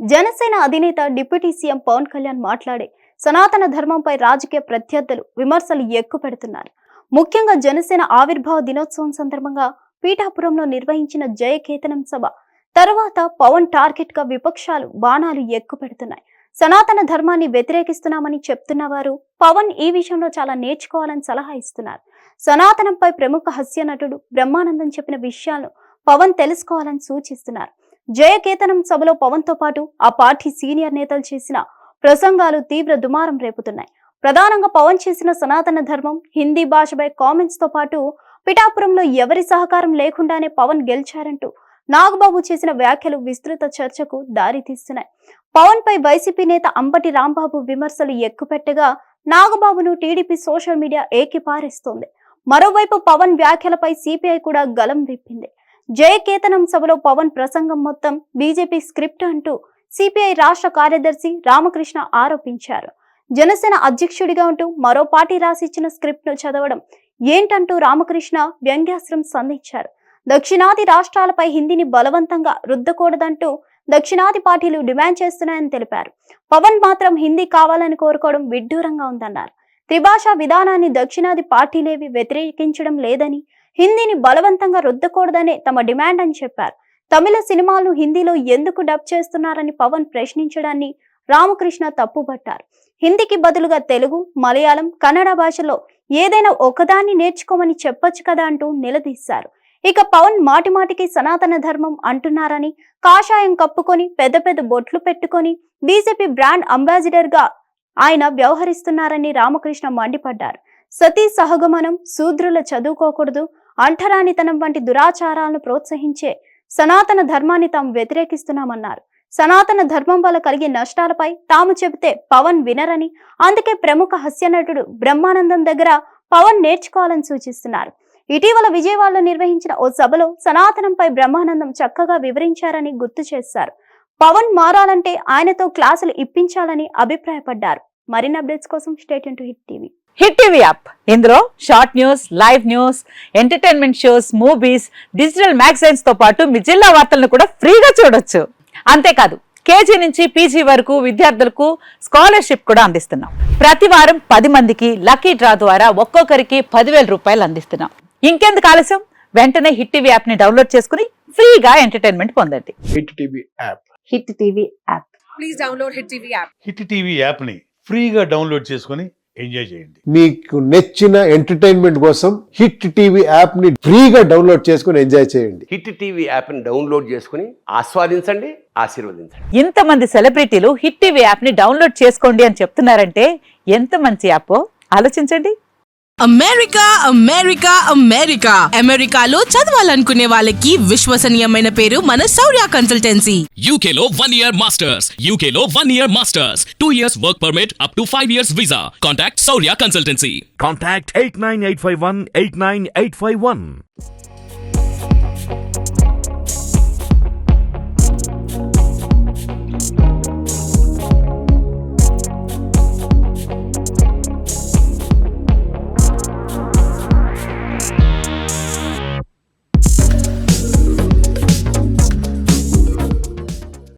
జనసేన అధినేత deputy CM Pawan Kalyan మాట్లాడే సనాతన ధర్మంపై రాజకీయ ప్రత్యర్థులు విమర్శలు ఎక్కుపెడుతున్నారు. ముఖ్యంగా జనసేన ఆవిర్భావ దినోత్సవం సందర్భంగా పీఠాపురంలో నిర్వహించిన జయకేతనం సభ తర్వాత పవన్ టార్గెట్ గా విపక్షాలు బాణాలు ఎక్కుపెడుతున్నాయి. సనాతన ధర్మాన్ని వ్యతిరేకిస్తున్నామని చెప్తున్న వారు పవన్ ఈ విషయంలో చాలా నేర్చుకోవాలని సలహా ఇస్తున్నారు. సనాతనంపై ప్రముఖ హాస్య నటుడు బ్రహ్మానందం చెప్పిన విషయాలను పవన్ తెలుసుకోవాలని సూచిస్తున్నారు. జయకేతనం సభలో పవన్ తో పాటు ఆ పార్టీ సీనియర్ నేతలు చేసిన ప్రసంగాలు తీవ్ర దుమారం రేపుతున్నాయి. ప్రధానంగా పవన్ చేసిన సనాతన ధర్మం, హిందీ భాషపై కామెంట్స్ తో పాటు పిఠాపురంలో ఎవరి సహకారం లేకుండానే పవన్ గెలిచారంటూ నాగబాబు చేసిన వ్యాఖ్యలు విస్తృత చర్చకు దారితీస్తున్నాయి. పవన్ పై వైసీపీ నేత అంబటి రాంబాబు విమర్శలు ఎక్కుపెట్టగా నాగబాబును టీడీపీ సోషల్ మీడియా ఏకిపారేస్తోంది. మరోవైపు పవన్ వ్యాఖ్యలపై సిపిఐ కూడా గలం విప్పింది. జయకేతనం సభలో పవన్ ప్రసంగం మొత్తం బీజేపీ స్క్రిప్ట్ అంటూ సిపిఐ రాష్ట్ర కార్యదర్శి రామకృష్ణ ఆరోపించారు. జనసేన అధ్యక్షుడిగా ఉంటూ మరో పార్టీ రాసిచ్చిన స్క్రిప్ట్ ను చదవడం ఏంటంటూ రామకృష్ణ వ్యంగ్యాస్త్రం సంధించారు. దక్షిణాది రాష్ట్రాలపై హిందీని బలవంతంగా రుద్దకూడదంటూ దక్షిణాది పార్టీలు డిమాండ్ చేస్తున్నాయని తెలిపారు. పవన్ మాత్రం హిందీ కావాలని కోరుకోవడం విడ్డూరంగా ఉందన్నారు. త్రిభాషా విధానాన్ని దక్షిణాది పార్టీలేవి వ్యతిరేకించడం లేదని, హిందీని బలవంతంగా రుద్దకూడదనే తమ డిమాండ్ అని చెప్పారు. తమిళ సినిమాలను హిందీలో ఎందుకు డబ్ చేస్తున్నారని పవన్ ప్రశ్నించడాన్ని రామకృష్ణ తప్పుపట్టారు. హిందీకి బదులుగా తెలుగు, మలయాళం, కన్నడ భాషలో ఏదైనా ఒకదాన్ని నేర్చుకోమని చెప్పొచ్చు కదా అంటూ నిలదీశారు. ఇక పవన్ మాటిమాటికి సనాతన ధర్మం అంటున్నారని, కాషాయం కప్పుకొని పెద్ద పెద్ద బొట్లు పెట్టుకొని బీజేపీ బ్రాండ్ అంబాసిడర్ గా ఆయన వ్యవహరిస్తున్నారని రామకృష్ణ మండిపడ్డారు. సతీ సహగమనం, శూద్రుల చదువుకోకూడదు, అంటరానితనం వంటి దురాచారాలను ప్రోత్సహించే సనాతన ధర్మాన్ని తాము వ్యతిరేకిస్తున్నామన్నారు. సనాతన ధర్మం వల్ల కలిగే నష్టాలపై తాము చెబితే పవన్ వినరని, అందుకే ప్రముఖ హాస్యనటుడు బ్రహ్మానందం దగ్గర పవన్ నేర్చుకోవాలని సూచిస్తున్నారు. ఇటీవల విజయవాడలో నిర్వహించిన ఓ సభలో సనాతనంపై బ్రహ్మానందం చక్కగా వివరించారని గుర్తు చేశారు. పవన్ మారాలంటే ఆయనతో క్లాసులు ఇప్పించాలని అభిప్రాయపడ్డారు. మరిన్ని అప్డేట్స్ కోసం stay tune to hit TV. Hit TV app, ఇందులో short news, live news, entertainment shows, movies, digital magazines తో పాటు మీ జిల్లా వార్తలను కూడా ఫ్రీగా చూడొచ్చు. అంతేకాదు, కేజీ నుంచి పీజీ వరకు విద్యార్థులకు స్కాలర్షిప్ కూడా అందిస్తున్నాం. ప్రతి వారం 10 మందికి లక్కీ డ్రా ద్వారా ఒక్కొక్కరికి 10,000 రూపాయలు అందిస్తున్నాం. ఇంకెందుకు ఆలస్యం, వెంటనే హిట్ టీవీ యాప్ ని డౌన్లోడ్ చేసుకుని ఫ్రీగా ఎంటర్టైన్మెంట్ పొందండి. Hit TV app. Hit TV app. Please download hit TV app. Hit TV app ని ఫ్రీగా డౌన్లోడ్ చేసుకుని ఎంజాయ్ చేయండి. మీకు నచ్చిన ఎంటర్టైన్మెంట్ కోసం హిట్ టీవీ యాప్ ని ఫ్రీగా డౌన్లోడ్ చేసుకుని ఎంజాయ్ చేయండి. హిట్ టీవీ యాప్ ని డౌన్లోడ్ చేసుకుని ఆస్వాదించండి, ఆశీర్వదించండి. ఇంతమంది సెలబ్రిటీలు హిట్ టీవీ యాప్ ని డౌన్లోడ్ చేసుకోండి అని చెప్తున్నారంటే ఎంత మంచి యాప్ ఆలోచించండి. అమెరికా అమెరికా అమెరికా అమెరికాలో చదవాలనుకునే వాళ్ళకి విశ్వసనీయమైన పేరు మన శౌర్య కన్సల్టెన్సీ. UK లో 1 year masters. UK లో 1 year masters. 2 years work permit up to 5 years visa. Contact Saurya Consultancy. Contact 89851 89851.